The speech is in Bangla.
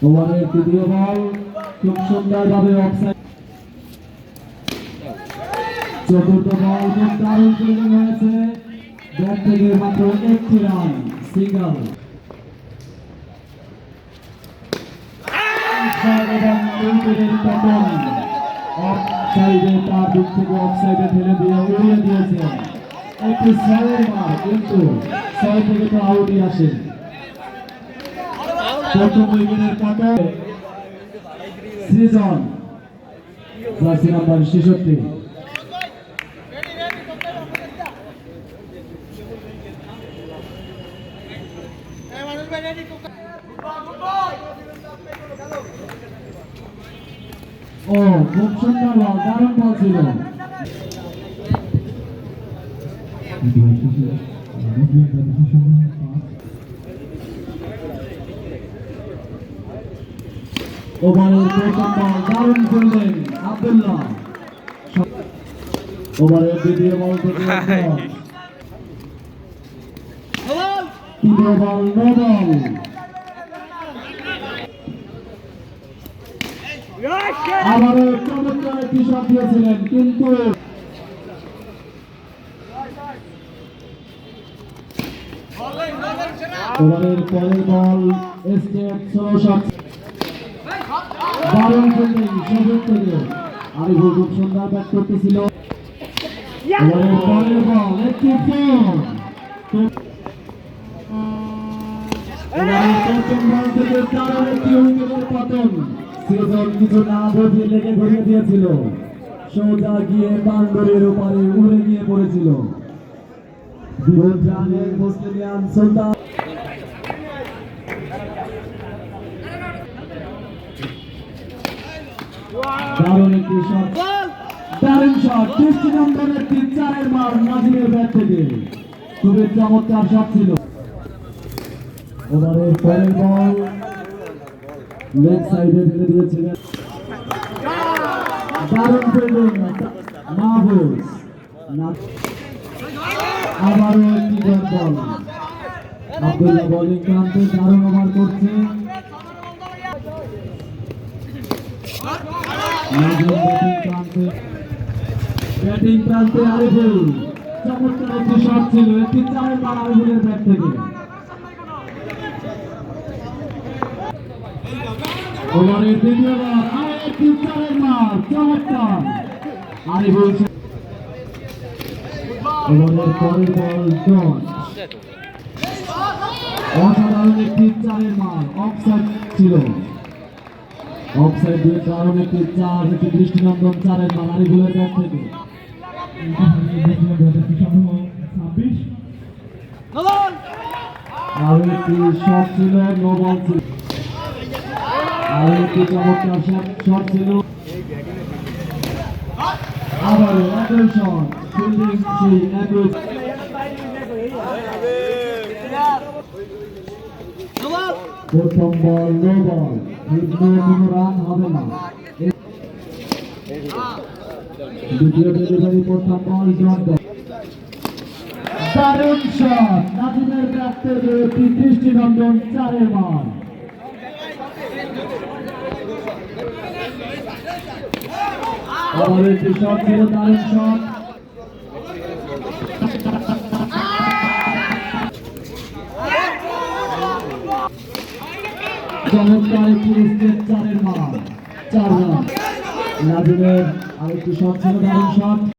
ওভারের তৃতীয় বল খুব সুন্দরভাবে অফসাইড। চতুর্থ বল খুব দারুণ ফিল্ডিং হয়েছে, ব্যাট থেকে মাত্র একটি রান, সিঙ্গল। অফসাইডে তার দিক থেকে অফসাইডে ঠেলে দিয়ে উড়িয়ে দিয়েছে একটি ছয়ের মার, কিন্তু ছয় থেকে তো আউটই আসে। প্রথম উইকেটের পতন সৃজন, জার্সি নাম্বার ৬৬। ও খুব সুন্দর বল, দারুণ বল ছিল। ওভারের প্রথম বল দারুণ ফিল্ডিং আব্দুল্লাহ। ওভারের দ্বিতীয় বল থেকে তৃতীয় বল নো বল। আবারও চমৎকার একটি শট দিয়েছিলেন, কিন্তু ওভারের পরের বল স্টেপ স্লো শট, দারুণ ফিল্ডিং সুযোগ থেকে আরিফুল খুব সুন্দর ব্যাট করতেছিল। ওভারের পরের বল একটি ফোর। ওভারের প্রথম বল থেকে দারুণ একটি উইকেটের পতন। সৃজন কিছু না বুঝে লেগে ধরিয়ে দিয়েছিল, সোজা গিয়ে বাউন্ডারির উপরে উড়ে গিয়ে পড়েছিল। মুসলিমিয়ান সুলতান দারুণ একটি শট, দারুণ শট, 30 নম্বরের একটি চারের মার নাজিমের ব্যাট থেকে, খুবই চমৎকার শট ছিল। ওভারের পরের বল লেগ সাইডে ফেলে দিয়েছিলেন, দারুণ ফিল্ডিং মাহফুজ। আবারও একটি ডট বল, আব্দুল্লাহ বোলিং প্রান্তে দারুণ ওভার করছে। ব্যাটিং প্রান্তে আরিফুল, চমৎকার একটি শট ছিল, একটি চারের বার আরিফুলের ব্যাট থেকে। ওভারের দ্বিতীয় বল আর একটি চারের মার, চমৎকার আরিফুল। ওভারের পরের বল জন, অসাধারণ একটি চারের মার, অফসাইড ছিল। অফসাইড দিয়ে দারুণ একটি চার, একটি দৃষ্টিনন্দন চারের মার আরিফুলের ব্যাট থেকে। আর একটি শট ছিল, নো বল ছিল। আর একটি চমৎকার শট ছিল, আবারও একই শট, ফিল্ডিং সেই একই। প্রথম বল নো বল, কোনো রান হবে না। দ্বিতীয় ডেলিভারি, প্রথম বল ডট বল, দারুণ শট, নাজিমের ব্যাট থেকে একটি দৃষ্টিনন্দন চারের মার। আবার একটি শট ছিল, দারুণ শট, চমৎকার একটি স্টেপ চারের মার, 4 রান। নাজিমের আরেকটি শট ছিল, দারুণ শট।